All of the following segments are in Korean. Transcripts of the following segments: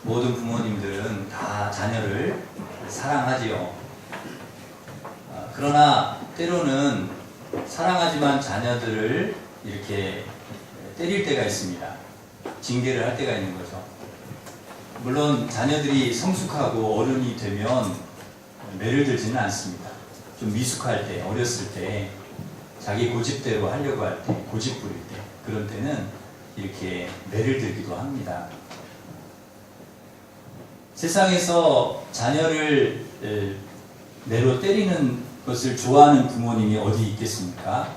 모든 부모님들은 다 자녀를 사랑하지요. 그러나 때로는 사랑하지만 자녀들을 이렇게 때릴 때가 있습니다. 징계를 할 때가 있는 거죠. 물론 자녀들이 성숙하고 어른이 되면 매를 들지는 않습니다. 좀 미숙할 때, 어렸을 때, 자기 고집대로 하려고 할 때, 고집 부릴 때, 그런 때는 이렇게 매를 들기도 합니다. 세상에서 자녀를 매로 때리는 것을 좋아하는 부모님이 어디 있겠습니까?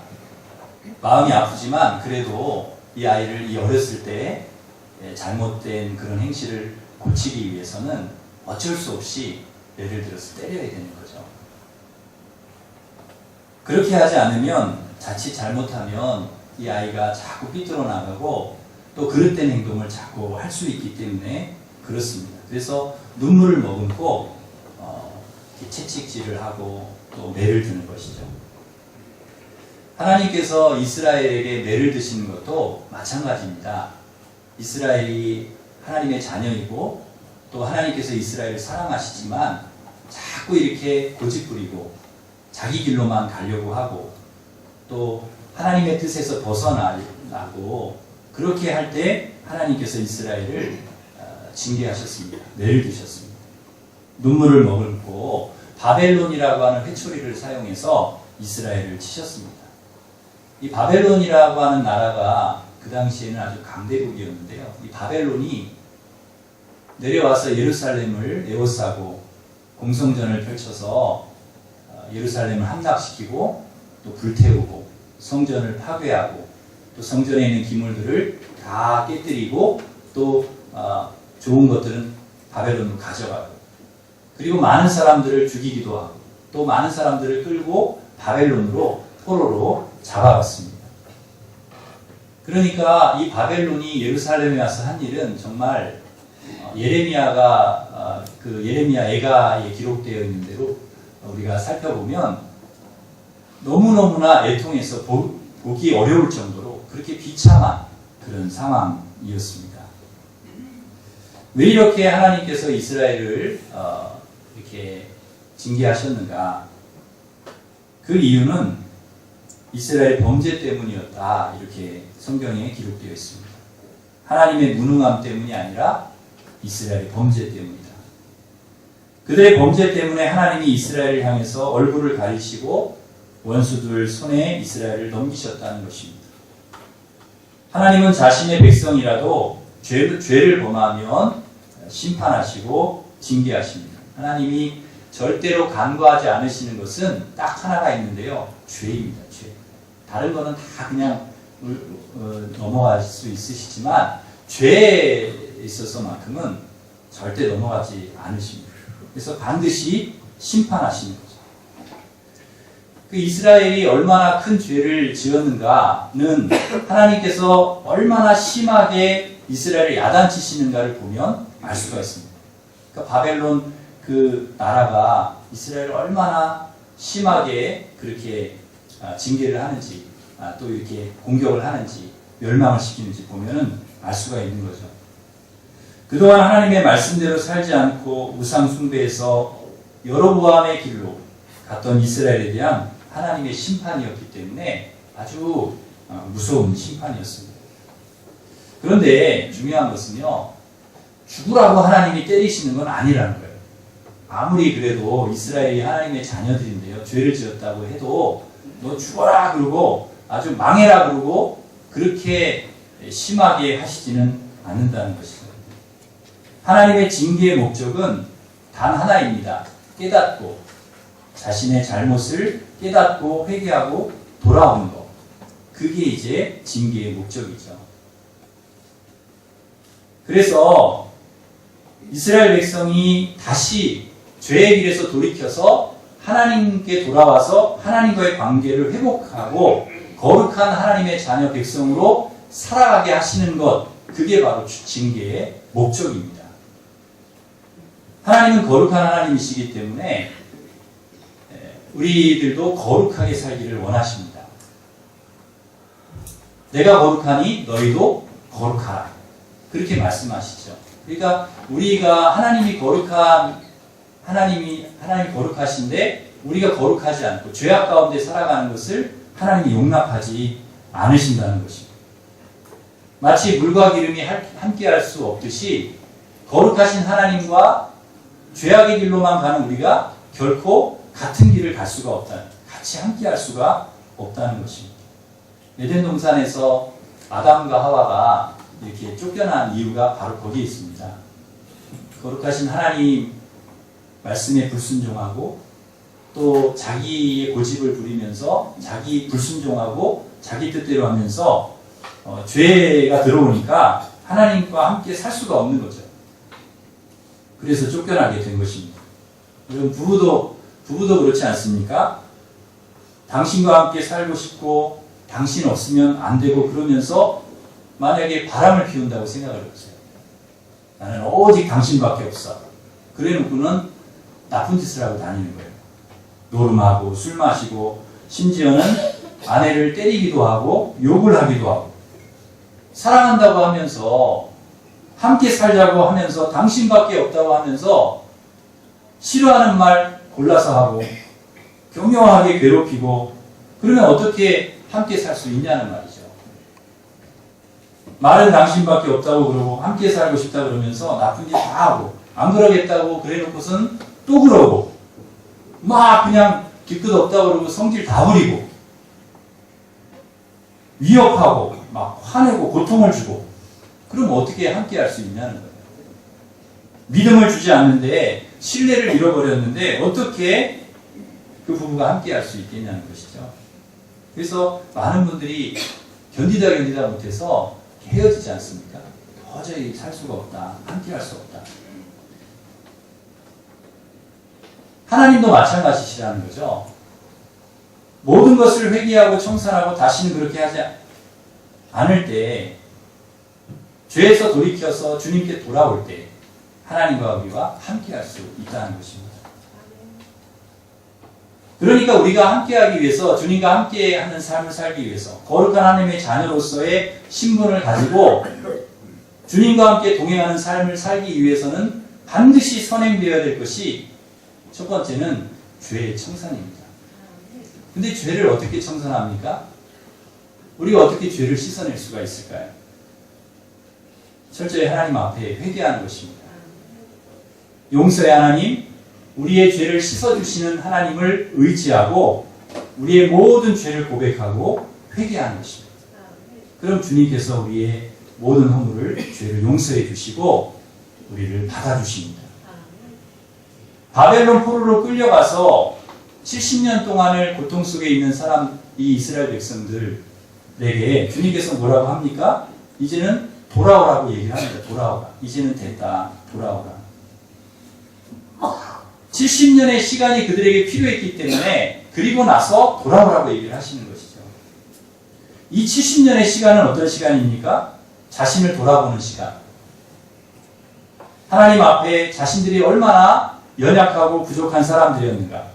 마음이 아프지만 그래도 이 아이를 어렸을 때 잘못된 그런 행실을 고치기 위해서는 어쩔 수 없이 매를 들어서 때려야 되는 거죠. 그렇게 하지 않으면 자칫 잘못하면 이 아이가 자꾸 삐뚤어 나가고 또 그릇된 행동을 자꾸 할 수 있기 때문에 그렇습니다. 그래서 눈물을 머금고 채찍질을 하고 또 매를 드는 것이죠. 하나님께서 이스라엘에게 매를 드시는 것도 마찬가지입니다. 이스라엘이 하나님의 자녀이고 또 하나님께서 이스라엘을 사랑하시지만 자꾸 이렇게 고집부리고 자기 길로만 가려고 하고 또 하나님의 뜻에서 벗어나고 그렇게 할 때 하나님께서 이스라엘을 징계하셨습니다. 매를 드셨습니다. 눈물을 머금고 바벨론이라고 하는 회초리를 사용해서 이스라엘을 치셨습니다. 이 바벨론이라고 하는 나라가 그 당시에는 아주 강대국이었는데요. 이 바벨론이 내려와서 예루살렘을 에워싸고 공성전을 펼쳐서 예루살렘을 함락시키고 또 불태우고 성전을 파괴하고 또 성전에 있는 기물들을 다 깨뜨리고 또 좋은 것들은 바벨론으로 가져가고 그리고 많은 사람들을 죽이기도 하고 또 많은 사람들을 끌고 바벨론으로 포로로 잡아갔습니다. 그러니까 이 바벨론이 예루살렘에 와서 한 일은 정말 예레미야가 그 예레미야 애가에 기록되어 있는 대로 우리가 살펴보면 너무너무나 애통해서 보기 어려울 정도로 그렇게 비참한 그런 상황이었습니다. 왜 이렇게 하나님께서 이스라엘을 이렇게 징계하셨는가? 그 이유는 이스라엘 범죄 때문이었다. 이렇게 성경에 기록되어 있습니다. 하나님의 무능함 때문이 아니라 이스라엘의 범죄 때문이다. 그들의 범죄 때문에 하나님이 이스라엘을 향해서 얼굴을 가리시고 원수들 손에 이스라엘을 넘기셨다는 것입니다. 하나님은 자신의 백성이라도 죄를 범하면 심판하시고 징계하십니다. 하나님이 절대로 간과하지 않으시는 것은 딱 하나가 있는데요. 죄입니다. 죄. 다른 거는 다 그냥 넘어갈 수 있으시지만 죄에 있어서만큼은 절대 넘어가지 않으십니다. 그래서 반드시 심판하시는 거죠. 그 이스라엘이 얼마나 큰 죄를 지었는가는 하나님께서 얼마나 심하게 이스라엘을 야단치시는가를 보면 알 수가 있습니다. 그러니까 바벨론 그 나라가 이스라엘을 얼마나 심하게 그렇게 징계를 하는지 또 이렇게 공격을 하는지 멸망을 시키는지 보면은 알 수가 있는 거죠. 그동안 하나님의 말씀대로 살지 않고 우상 숭배에서 여로보암의 길로 갔던 이스라엘에 대한 하나님의 심판이었기 때문에 아주 무서운 심판이었습니다. 그런데 중요한 것은요, 죽으라고 하나님이 때리시는 건 아니라는 거예요. 아무리 그래도 이스라엘이 하나님의 자녀들인데요, 죄를 지었다고 해도 너 죽어라 그러고 아주 망해라 그러고 그렇게 심하게 하시지는 않는다는 것이죠. 하나님의 징계의 목적은 단 하나입니다. 깨닫고 자신의 잘못을 깨닫고 회개하고 돌아오는 것. 그게 이제 징계의 목적이죠. 그래서 이스라엘 백성이 다시 죄의 길에서 돌이켜서 하나님께 돌아와서 하나님과의 관계를 회복하고 거룩한 하나님의 자녀 백성으로 살아가게 하시는 것, 그게 바로 징계의 목적입니다. 하나님은 거룩한 하나님이시기 때문에 우리들도 거룩하게 살기를 원하십니다. 내가 거룩하니 너희도 거룩하라. 그렇게 말씀하시죠. 그러니까 우리가 하나님이 거룩하신데 우리가 거룩하지 않고 죄악 가운데 살아가는 것을 하나님이 용납하지 않으신다는 것입니다. 마치 물과 기름이 함께할 수 없듯이 거룩하신 하나님과 죄악의 길로만 가는 우리가 결코 같은 길을 갈 수가 없다는, 같이 함께할 수가 없다는 것입니다. 에덴 동산에서 아담과 하와가 이렇게 쫓겨난 이유가 바로 거기에 있습니다. 거룩하신 하나님 말씀에 불순종하고 또 자기의 고집을 부리면서 자기 불순종하고 자기 뜻대로 하면서 죄가 들어오니까 하나님과 함께 살 수가 없는 거죠. 그래서 쫓겨나게 된 것입니다. 여러분 부부도 그렇지 않습니까? 당신과 함께 살고 싶고 당신 없으면 안 되고 그러면서 만약에 바람을 피운다고 생각을 해보세요. 나는 오직 당신밖에 없어. 그래놓고는 나쁜 짓을 하고 다니는 거예요. 노름하고 술 마시고 심지어는 아내를 때리기도 하고 욕을 하기도 하고 사랑한다고 하면서 함께 살자고 하면서 당신밖에 없다고 하면서 싫어하는 말 골라서 하고 교묘하게 괴롭히고 그러면 어떻게 함께 살 수 있냐는 말이죠. 말은 당신밖에 없다고 그러고 함께 살고 싶다 그러면서 나쁜 짓 다 하고 안 그러겠다고 그래놓고선 또 그러고 막 그냥 뒤끝 없다고 그러고 성질 다 부리고 위협하고 막 화내고 고통을 주고 그럼 어떻게 함께 할 수 있냐는 거예요. 믿음을 주지 않는데 신뢰를 잃어버렸는데 어떻게 그 부부가 함께 할 수 있겠냐는 것이죠. 그래서 많은 분들이 견디다 못해서 헤어지지 않습니까? 도저히 살 수가 없다. 함께 할 수 없다. 하나님도 마찬가지시라는 거죠. 모든 것을 회개하고 청산하고 다시는 그렇게 하지 않을 때 죄에서 돌이켜서 주님께 돌아올 때 하나님과 우리와 함께 할 수 있다는 것입니다. 그러니까 우리가 함께하기 위해서 주님과 함께하는 삶을 살기 위해서 거룩한 하나님의 자녀로서의 신분을 가지고 주님과 함께 동행하는 삶을 살기 위해서는 반드시 선행되어야 될 것이 첫 번째는 죄의 청산입니다. 근데 죄를 어떻게 청산합니까? 우리가 어떻게 죄를 씻어낼 수가 있을까요? 철저히 하나님 앞에 회개하는 것입니다. 용서의 하나님, 우리의 죄를 씻어주시는 하나님을 의지하고 우리의 모든 죄를 고백하고 회개하는 것입니다. 그럼 주님께서 우리의 모든 허물을, 죄를 용서해 주시고 우리를 받아주십니다. 바벨론 포로로 끌려가서 70년 동안을 고통 속에 있는 사람, 이 이스라엘 백성들에게 주님께서 뭐라고 합니까? 이제는 돌아오라고 얘기를 합니다. 돌아오라. 이제는 됐다. 돌아오라. 70년의 시간이 그들에게 필요했기 때문에 그리고 나서 돌아오라고 얘기를 하시는 것이죠. 이 70년의 시간은 어떤 시간입니까? 자신을 돌아보는 시간. 하나님 앞에 자신들이 얼마나 연약하고 부족한 사람들이었는가,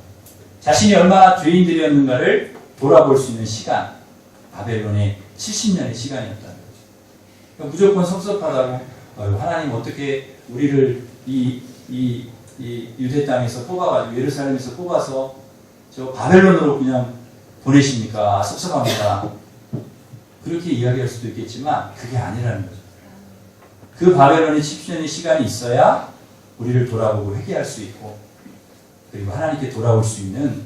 자신이 얼마나 죄인들이었는가를 돌아볼 수 있는 시간, 바벨론의 70년의 시간이었다는 거죠. 그러니까 무조건 섭섭하다고 하나님 어떻게 우리를 이 유대 땅에서 뽑아가지고 예루살렘에서 뽑아서 저 바벨론으로 그냥 보내십니까? 섭섭합니다. 그렇게 이야기할 수도 있겠지만 그게 아니라는 거죠. 그 바벨론의 70년의 시간이 있어야 우리를 돌아보고 회개할 수 있고 그리고 하나님께 돌아올 수 있는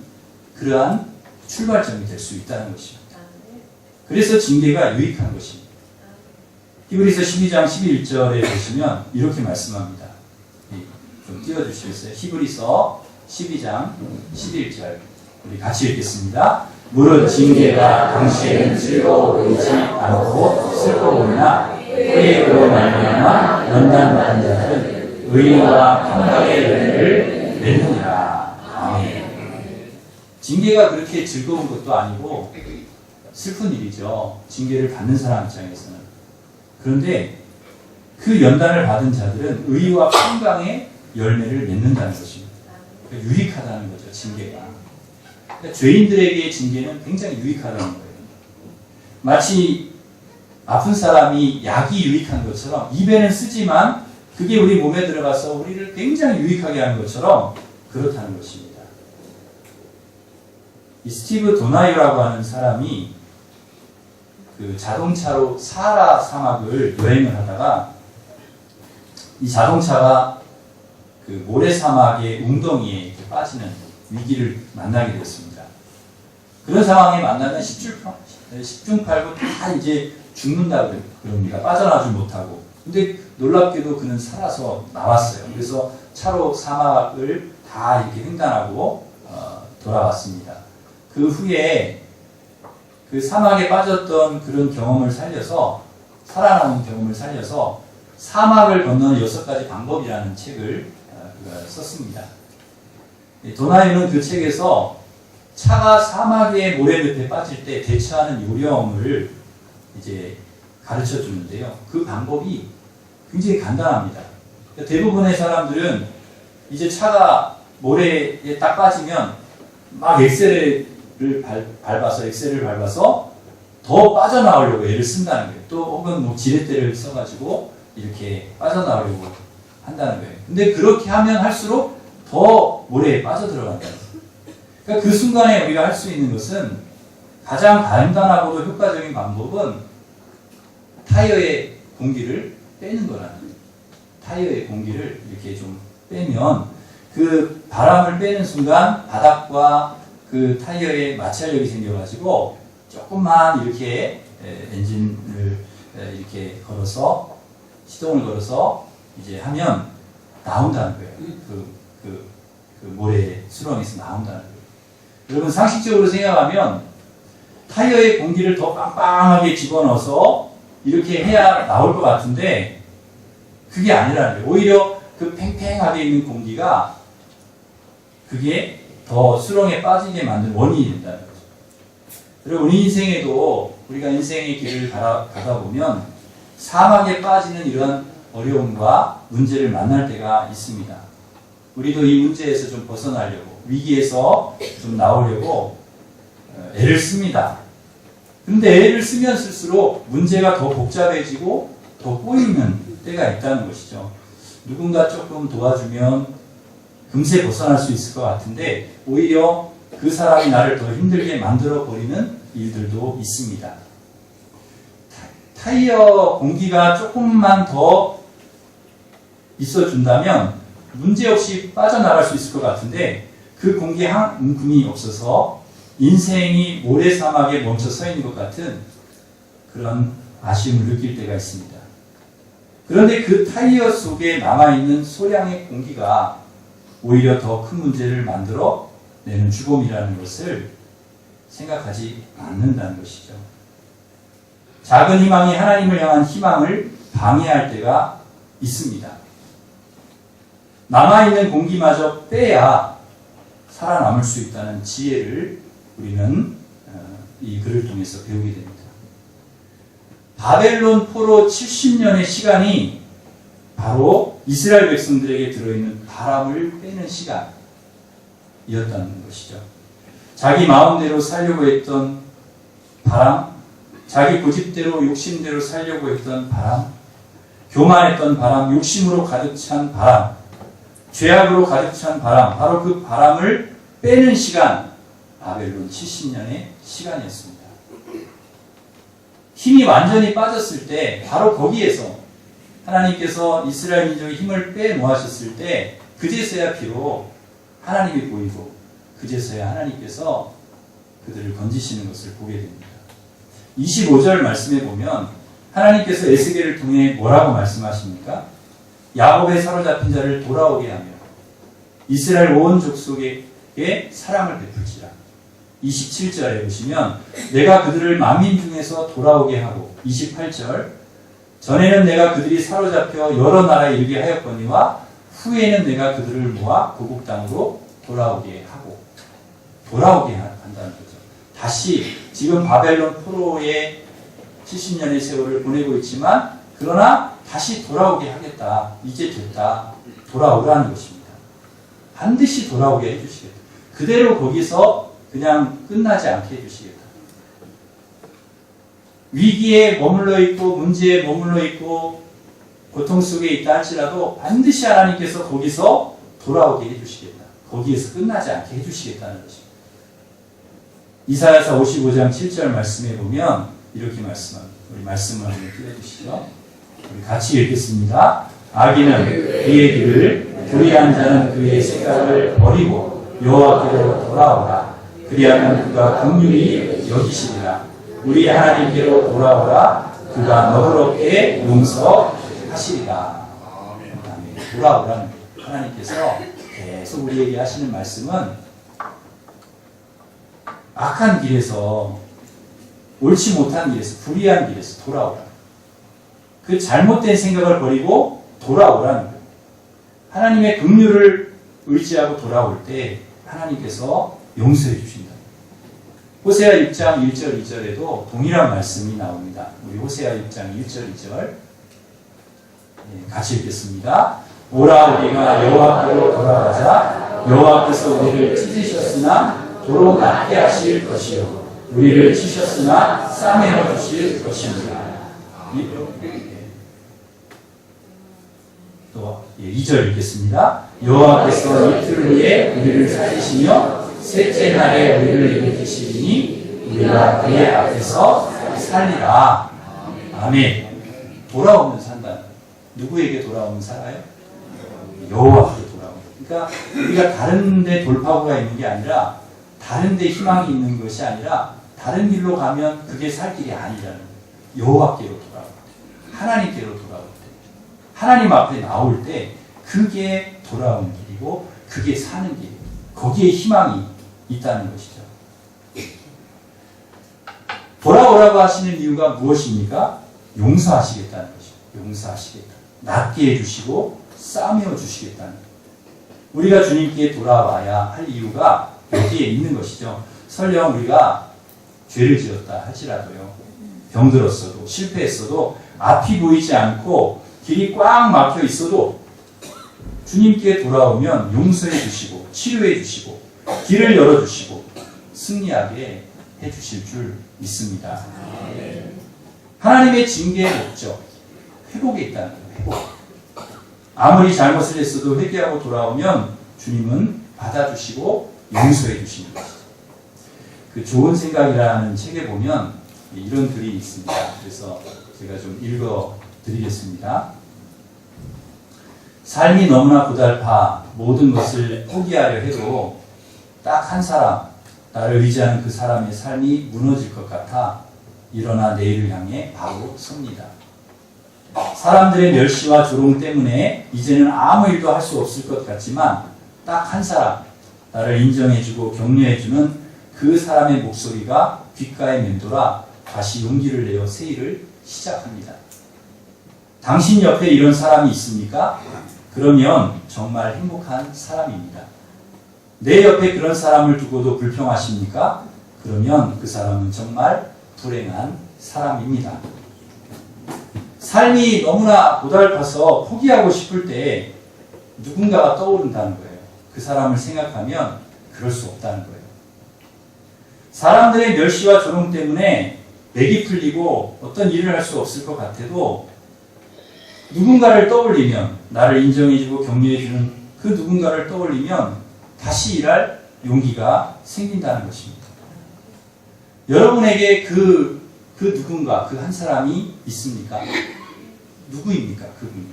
그러한 출발점이 될 수 있다는 것입니다. 그래서 징계가 유익한 것입니다. 히브리서 12장 11절에 보시면 이렇게 말씀합니다. 좀 띄워주시겠어요? 히브리서 12장 11절 우리 같이 읽겠습니다. 무릇 징계가 당시에는 즐거워 보이지 않고 슬퍼 보이나 회개로 말미암아 연단받은 자들은 의와 평강의 열매를 맺느니라. 아멘. 징계가 그렇게 즐거운 것도 아니고 슬픈 일이죠. 징계를 받는 사람 입장에서는. 그런데 그 연단을 받은 자들은 의와 평강의 열매를 맺는다는 것입니다. 그러니까 유익하다는 거죠. 징계가. 그러니까 죄인들에게 징계는 굉장히 유익하다는 거예요. 마치 아픈 사람이 약이 유익한 것처럼 입에는 쓰지만 그게 우리 몸에 들어가서 우리를 굉장히 유익하게 하는 것처럼 그렇다는 것입니다. 이 스티브 도나유라고 하는 사람이 그 자동차로 사하라 사막을 여행을 하다가 이 자동차가 그 모래사막의 웅덩이에 빠지는 위기를 만나게 되었습니다. 그런 상황에 만나면 십중팔구 다 이제 죽는다 그럽니다. 빠져나오지 못하고. 근데 놀랍게도 그는 살아서 나왔어요. 그래서 차로 사막을 다 이렇게 횡단하고 돌아왔습니다. 그 후에 그 사막에 빠졌던 그런 경험을 살려서 살아남은 경험을 살려서 사막을 건너는 6가지 방법이라는 책을 썼습니다. 도나유는 그 책에서 차가 사막의 모래 밑에 빠질 때 대처하는 요령을 이제 가르쳐 주는데요. 그 방법이 굉장히 간단합니다. 대부분의 사람들은 이제 차가 모래에 딱 빠지면 막 엑셀을 밟아서 더 빠져나오려고 애를 쓴다는 거예요. 또 혹은 뭐 지렛대를 써가지고 이렇게 빠져나오려고 한다는 거예요. 근데 그렇게 하면 할수록 더 모래에 빠져들어간다는 거예요. 그러니까 그 순간에 우리가 할 수 있는 것은 가장 간단하고도 효과적인 방법은 타이어의 공기를 빼는 거라는 거예요. 타이어의 공기를 이렇게 좀 빼면 그 바람을 빼는 순간 바닥과 그 타이어에 마찰력이 생겨가지고 조금만 이렇게 엔진을 이렇게 걸어서 시동을 걸어서 이제 하면 나온다는 거예요. 그 모래 수렁에서 나온다는 거예요. 여러분 상식적으로 생각하면 타이어에 공기를 더 빵빵하게 집어넣어서 이렇게 해야 나올 것 같은데 그게 아니라는 거예요. 오히려 그 팽팽하게 있는 공기가 그게 더 수렁에 빠지게 만든 원인이 된다는 거죠. 그리고 우리 인생에도 우리가 인생의 길을 가다 보면 사막에 빠지는 이런 어려움과 문제를 만날 때가 있습니다. 우리도 이 문제에서 좀 벗어나려고 위기에서 좀 나오려고 애를 씁니다. 그런데 애를 쓰면 쓸수록 문제가 더 복잡해지고 더 꼬이는 때가 있다는 것이죠. 누군가 조금 도와주면 금세 벗어날 수 있을 것 같은데 오히려 그 사람이 나를 더 힘들게 만들어 버리는 일들도 있습니다. 타이어 공기가 조금만 더 있어준다면 문제없이 빠져나갈 수 있을 것 같은데 그 공기 한 움큼이 없어서 인생이 모래사막에 멈춰 서 있는 것 같은 그런 아쉬움을 느낄 때가 있습니다. 그런데 그 타이어 속에 남아있는 소량의 공기가 오히려 더 큰 문제를 만들어 내는 주범이라는 것을 생각하지 않는다는 것이죠. 작은 희망이 하나님을 향한 희망을 방해할 때가 있습니다. 남아있는 공기마저 빼야 살아남을 수 있다는 지혜를 우리는 이 글을 통해서 배우게 됩니다. 바벨론 포로 70년의 시간이 바로 이스라엘 백성들에게 들어있는 바람을 빼는 시간이었다는 것이죠. 자기 마음대로 살려고 했던 바람, 자기 고집대로 욕심대로 살려고 했던 바람, 교만했던 바람, 욕심으로 가득 찬 바람, 죄악으로 가득 찬 바람, 바로 그 바람을 빼는 시간, 바벨론 70년의 시간이었습니다. 힘이 완전히 빠졌을 때 바로 거기에서 하나님께서 이스라엘 민족의 힘을 빼놓으셨을 때 그제서야 비로 하나님이 보이고 그제서야 하나님께서 그들을 건지시는 것을 보게 됩니다. 25절 말씀에 보면 하나님께서 에스겔을 통해 뭐라고 말씀하십니까? 야곱의 사로잡힌 자를 돌아오게 하며 이스라엘 온 족속에게 사랑을 베풀지라. 27절에 보시면 내가 그들을 만민 중에서 돌아오게 하고 28절 전에는 내가 그들이 사로잡혀 여러 나라에 이르게 하였거니와 후에는 내가 그들을 모아 고국 땅으로 돌아오게 하고 돌아오게 한다는 거죠. 다시 지금 바벨론 포로의 70년의 세월을 보내고 있지만 그러나 다시 돌아오게 하겠다. 이제 됐다. 돌아오라는 것입니다. 반드시 돌아오게 해주시겠다. 그대로 거기서 그냥 끝나지 않게 해주시겠다. 위기에 머물러 있고 문제에 머물러 있고 고통 속에 있다 할지라도 반드시 하나님께서 거기서 돌아오게 해주시겠다. 거기에서 끝나지 않게 해주시겠다는 것입니다. 이사야서 55장 7절 말씀에 보면 이렇게 말씀합니다. 우리 말씀을 한번 띄워주시죠. 우리 같이 읽겠습니다. 악인은 그의 길을, 불의한 자는 그의 생각을 버리고 여호와께로 돌아오라. 그리하면 그가 긍휼히 여기시리라. 우리 하나님께로 돌아오라. 그가 너그럽게 용서하시리라. 돌아오라는 하나님께서 계속 우리에게 하시는 말씀은 악한 길에서, 옳지 못한 길에서, 불의한 길에서 돌아오라. 그 잘못된 생각을 버리고 돌아오라는 거예요. 하나님의 긍휼을 의지하고 돌아올 때 하나님께서 용서해 주신다. 호세아 6장 1절 2절에도 동일한 말씀이 나옵니다. 우리 호세아 6장 1절 2절 같이 읽겠습니다. 오라 우리가 여호와께로 돌아가자. 여호와께서 우리를 찢으셨으나 도로 낫게 하실 것이요 우리를 치셨으나 싸매어 주실 것입니다. 또 2절 읽겠습니다. 여호와께서 이틀 후에 우리를 살리시며 셋째 날에 우리를 일으키시리니 우리가 그의 앞에서 살리라. 아멘. 돌아오면 산다. 누구에게 돌아오면 살아요? 여호와께로 돌아오면. 그러니까 우리가 다른 데 돌파구가 있는 게 아니라, 다른 데 희망이 있는 것이 아니라, 다른 길로 가면 그게 살 길이 아니라는 거예요. 여호와께로 돌아올 때, 하나님께로 돌아올 때, 하나님 앞에 나올 때 그게 돌아오는 길이고 그게 사는 길이에요. 거기에 희망이 있다는 것이죠. 돌아오라고 하시는 이유가 무엇입니까? 용서하시겠다는 것이죠. 용서하시겠다. 낫게 해주시고 싸매어 주시겠다는 거예요. 우리가 주님께 돌아와야 할 이유가 여기에 있는 것이죠. 설령 우리가 죄를 지었다 할지라도요, 병들었어도 실패했어도 앞이 보이지 않고 길이 꽉 막혀 있어도 주님께 돌아오면 용서해 주시고 치료해 주시고 길을 열어주시고 승리하게 해주실 줄 믿습니다. 하나님의 징계의 목적, 회복에 있다는 거예요. 회복. 아무리 잘못을 했어도 회개하고 돌아오면 주님은 받아주시고 용서해 주시는 것이죠. 그 좋은 생각이라는 책에 보면 이런 글이 있습니다. 그래서 제가 좀 읽어 드리겠습니다. 삶이 너무나 고달파 모든 것을 포기하려 해도 딱 한 사람, 나를 의지하는 그 사람의 삶이 무너질 것 같아 일어나 내일을 향해 바로 섭니다. 사람들의 멸시와 조롱 때문에 이제는 아무 일도 할 수 없을 것 같지만 딱 한 사람, 나를 인정해주고 격려해주는 그 사람의 목소리가 귓가에 맴돌아 다시 용기를 내어 새 일을 시작합니다. 당신 옆에 이런 사람이 있습니까? 그러면 정말 행복한 사람입니다. 내 옆에 그런 사람을 두고도 불평하십니까? 그러면 그 사람은 정말 불행한 사람입니다. 삶이 너무나 고달파서 포기하고 싶을 때 누군가가 떠오른다는 거예요. 그 사람을 생각하면 그럴 수 없다는 거예요. 사람들의 멸시와 조롱 때문에 맥이 풀리고 어떤 일을 할 수 없을 것 같아도 누군가를 떠올리면, 나를 인정해주고 격려해주는 그 누군가를 떠올리면 다시 일할 용기가 생긴다는 것입니다. 여러분에게 그 누군가, 그 한 사람이 있습니까? 누구입니까? 그분이.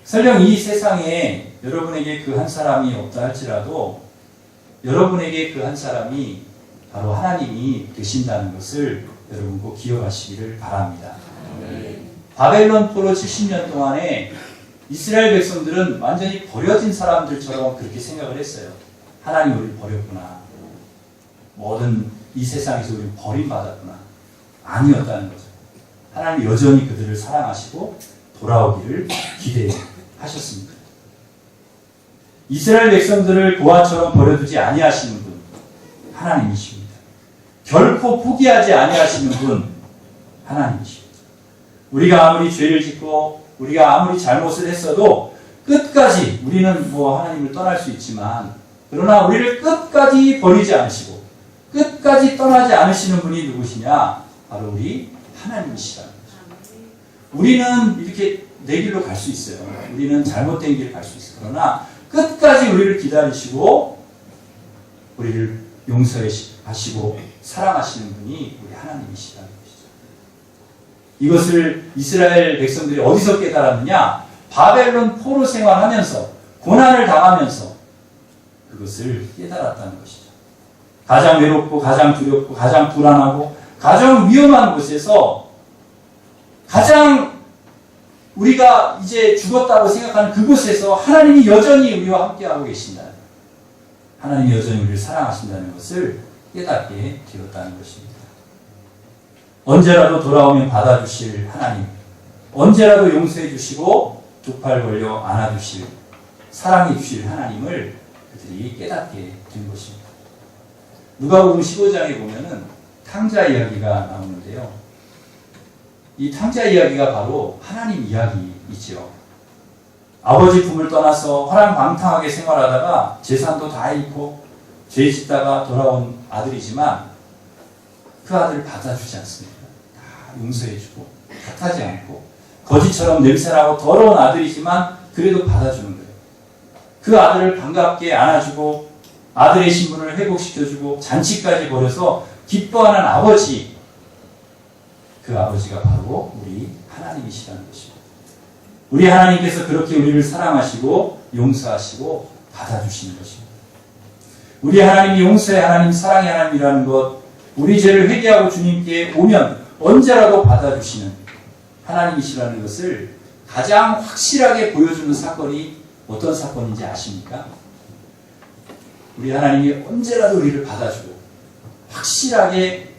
설령 이 세상에 여러분에게 그 한 사람이 없다 할지라도 여러분에게 그 한 사람이 바로 하나님이 되신다는 것을 여러분 꼭 기억하시기를 바랍니다. 바벨론 포로 70년 동안에 이스라엘 백성들은 완전히 버려진 사람들처럼 그렇게 생각을 했어요. 하나님 우리를 버렸구나. 모든 이 세상에서 우리를 버림받았구나. 아니었다는 거죠. 하나님 여전히 그들을 사랑하시고 돌아오기를 기대하셨습니다. 이스라엘 백성들을 고아처럼 버려두지 아니하시는 분, 하나님이십니다. 결코 포기하지 아니하시는 분, 하나님이십니다. 우리가 아무리 죄를 짓고 우리가 아무리 잘못을 했어도 끝까지 우리는 하나님을 떠날 수 있지만 그러나 우리를 끝까지 버리지 않으시고 끝까지 떠나지 않으시는 분이 누구시냐? 바로 우리 하나님이시라는 거죠. 우리는 이렇게 내 길로 갈 수 있어요. 우리는 잘못된 길을 갈 수 있어요. 그러나 끝까지 우리를 기다리시고 우리를 용서하시고 사랑하시는 분이 우리 하나님이시라는 것이죠. 이것을 이스라엘 백성들이 어디서 깨달았느냐? 바벨론 포로 생활하면서 고난을 당하면서 그것을 깨달았다는 것이죠. 가장 외롭고 가장 두렵고 가장 불안하고 가장 위험한 곳에서 가장 우리가 이제 죽었다고 생각하는 그곳에서 하나님이 여전히 우리와 함께하고 계신다. 하나님이 여전히 우리를 사랑하신다는 것을 깨닫게 되었다는 것입니다. 언제라도 돌아오면 받아주실 하나님, 언제라도 용서해 주시고 두 팔 벌려 안아주실, 사랑해 주실 하나님을 그들이 깨닫게 된 것입니다. 누가복음 15장에 보면은 탕자 이야기가 나오는데요. 이 탕자 이야기가 바로 하나님 이야기이지요. 아버지 품을 떠나서 화랑방탕하게 생활하다가 재산도 다 잃고 죄 짓다가 돌아온 아들이지만 그 아들을 받아주지 않습니다. 다 용서해주고 탓하지 않고 거지처럼 냄새나고 더러운 아들이지만 그래도 받아주는 거예요. 그 아들을 반갑게 안아주고 아들의 신분을 회복시켜주고 잔치까지 벌여서 기뻐하는 아버지, 그 아버지가 바로 우리 하나님이시라는 것입니다. 우리 하나님께서 그렇게 우리를 사랑하시고 용서하시고 받아주시는 것입니다. 우리 하나님이 용서의 하나님, 사랑의 하나님이라는 것, 우리 죄를 회개하고 주님께 오면 언제라도 받아주시는 하나님이시라는 것을 가장 확실하게 보여주는 사건이 어떤 사건인지 아십니까? 우리 하나님이 언제라도 우리를 받아주고 확실하게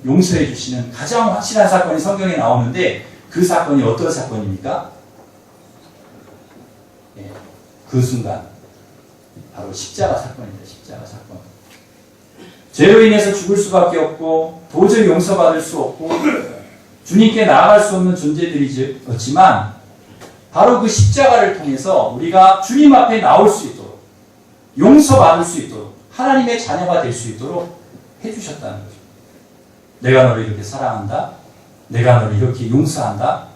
용서해 주시는 가장 확실한 사건이 성경에 나오는데 그 사건이 어떤 사건입니까? 네, 그 순간 바로 십자가 사건입니다. 십자가 사건. 죄로 인해서 죽을 수밖에 없고 도저히 용서받을 수 없고 주님께 나아갈 수 없는 존재들이었지만 바로 그 십자가를 통해서 우리가 주님 앞에 나올 수 있도록 용서받을 수 있도록 하나님의 자녀가 될 수 있도록 해주셨다는 거죠. 내가 너를 이렇게 사랑한다. 내가 너를 이렇게 용서한다.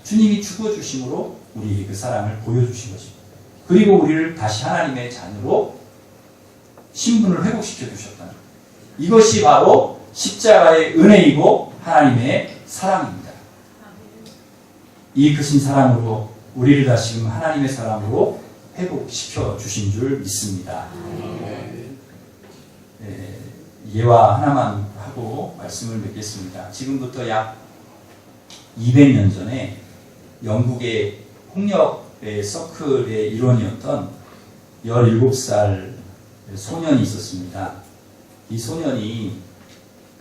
주님이 죽어주심으로 우리에게 그 사랑을 보여주신 것입니다. 그리고 우리를 다시 하나님의 자녀로 신분을 회복시켜 주셨다는 거예요. 이것이 바로 십자가의 은혜이고 하나님의 사랑입니다. 이 크신 사랑으로 우리를 다시금 하나님의 사랑으로 회복시켜 주신 줄 믿습니다. 네, 예화 하나만 하고 말씀을 맺겠습니다. 지금부터 약 200년 전에 영국의 폭력의 서클의 일원이었던 17살 소년이 있었습니다. 이 소년이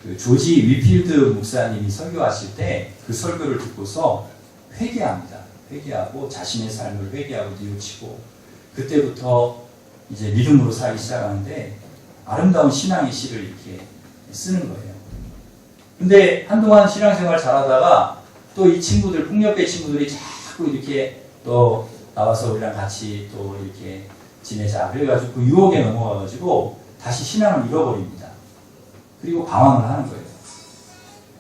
그 조지 위필드 목사님이 설교하실 때 그 설교를 듣고서 회개합니다. 회개하고 자신의 삶을 회개하고 뉘우치고 그때부터 이제 믿음으로 살기 시작하는데 아름다운 신앙의 시를 이렇게 쓰는 거예요. 근데 한동안 신앙생활 잘하다가 또 이 친구들, 폭력배 친구들이 자꾸 이렇게 또 나와서 우리랑 같이 또 이렇게 지내자. 그래가지고 그 유혹에 넘어가가지고 다시 신앙을 잃어버립니다. 그리고 방황을 하는 거예요.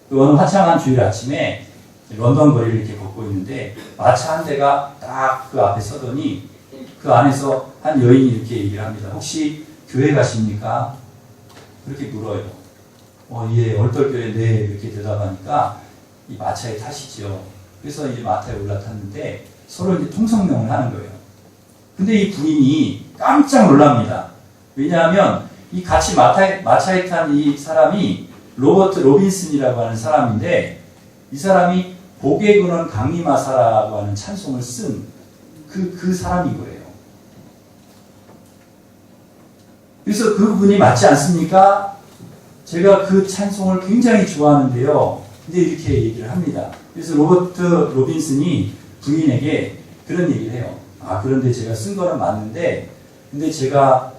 그 어느 화창한 주일 아침에 런던 거리를 이렇게 걷고 있는데 마차 한 대가 딱 그 앞에 서더니 그 안에서 한 여인이 이렇게 얘기를 합니다. 혹시 교회 가십니까? 그렇게 물어요. 예, 얼떨결에 네, 이렇게 대답하니까 이 마차에 타시죠. 그래서 이제 마차에 올라탔는데 서로 이제 통성명을 하는 거예요. 근데 이 부인이 깜짝 놀랍니다. 왜냐하면 이 같이 마차에 탄 이 사람이 로버트 로빈슨이라고 하는 사람인데 이 사람이 복의 근원 강림하사라고 하는 찬송을 쓴 그 사람인 거예요. 그래서 그분이 맞지 않습니까? 제가 그 찬송을 굉장히 좋아하는데요. 근데 이렇게 얘기를 합니다. 그래서 로버트 로빈슨이 부인에게 그런 얘기를 해요. 그런데 제가 쓴 거는 맞는데, 근데 제가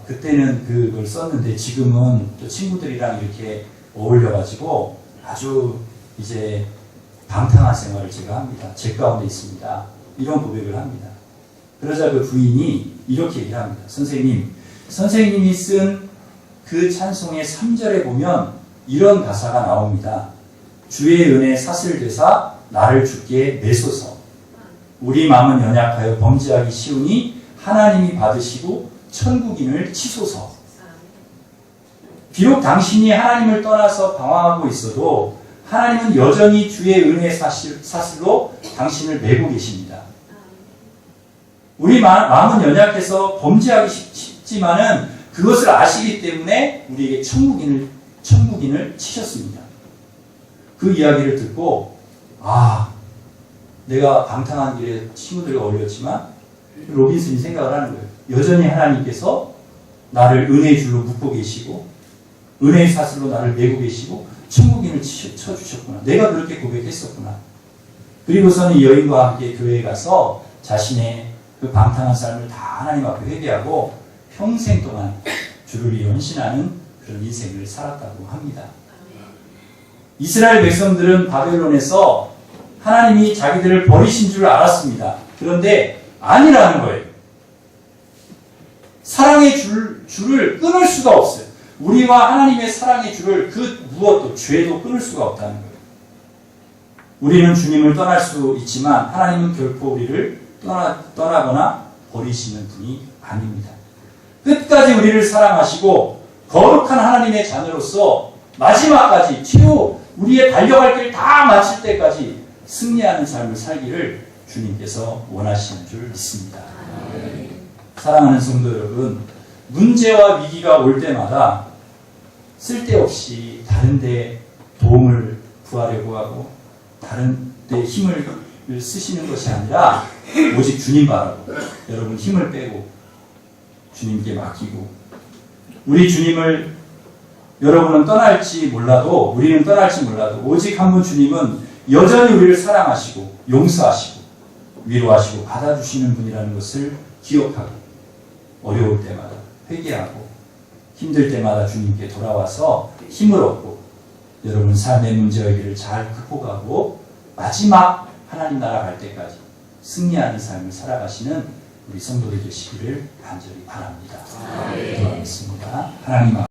그때는 그걸 썼는데 지금은 또 친구들이랑 이렇게 어울려가지고 아주 이제 방탕한 생활을 제가 합니다. 제 가운데 있습니다. 이런 고백을 합니다. 그러자 그 부인이 이렇게 얘기를 합니다. 선생님이 쓴 그 찬송의 3절에 보면 이런 가사가 나옵니다. 주의 은혜 사슬되사 나를 주께 내소서. 우리 마음은 연약하여 범죄하기 쉬우니 하나님이 받으시고 천국인을 치소서. 비록 당신이 하나님을 떠나서 방황하고 있어도 하나님은 여전히 주의 은혜 사슬로 당신을 메고 계십니다. 우리 마음은 연약해서 범죄하기 쉽지만은 그것을 아시기 때문에 우리에게 천국인을 치셨습니다. 그 이야기를 듣고 내가 방탕한 길에 친구들과 어울렸지만 로빈슨이 생각을 하는 거예요. 여전히 하나님께서 나를 은혜의 줄로 묶고 계시고 은혜의 사슬로 나를 메고 계시고 천국인을 쳐주셨구나. 내가 그렇게 고백했었구나. 그리고서는 이 여인과 함께 교회에 가서 자신의 그 방탕한 삶을 다 하나님 앞에 회개하고 평생 동안 주를 위해 헌신하는 그런 인생을 살았다고 합니다. 이스라엘 백성들은 바벨론에서 하나님이 자기들을 버리신 줄 알았습니다. 그런데 아니라는 거예요. 사랑의 줄을 끊을 수가 없어요. 우리와 하나님의 사랑의 줄을 그 무엇도 죄도 끊을 수가 없다는 거예요. 우리는 주님을 떠날 수 있지만 하나님은 결코 우리를 떠나거나 버리시는 분이 아닙니다. 끝까지 우리를 사랑하시고 거룩한 하나님의 자녀로서 마지막까지 최후 우리의 달려갈 길 다 마칠 때까지 승리하는 삶을 살기를 주님께서 원하시는 줄 믿습니다. 사랑하는 성도 여러분, 문제와 위기가 올 때마다 쓸데없이 다른 데 도움을 구하려고 하고 다른 데 힘을 쓰시는 것이 아니라 오직 주님 바라고 여러분 힘을 빼고 주님께 맡기고 우리 주님을 여러분은 떠날지 몰라도 우리는 떠날지 몰라도 오직 한 분 주님은 여전히 우리를 사랑하시고 용서하시고 위로하시고 받아주시는 분이라는 것을 기억하고 어려울 때마다 회개하고 힘들 때마다 주님께 돌아와서 힘을 얻고 여러분 삶의 문제의기를 잘 극복하고 마지막 하나님 나라 갈 때까지 승리하는 삶을 살아가시는 우리 성도들 되시기를 간절히 바랍니다. 기도하겠습니다. 하나님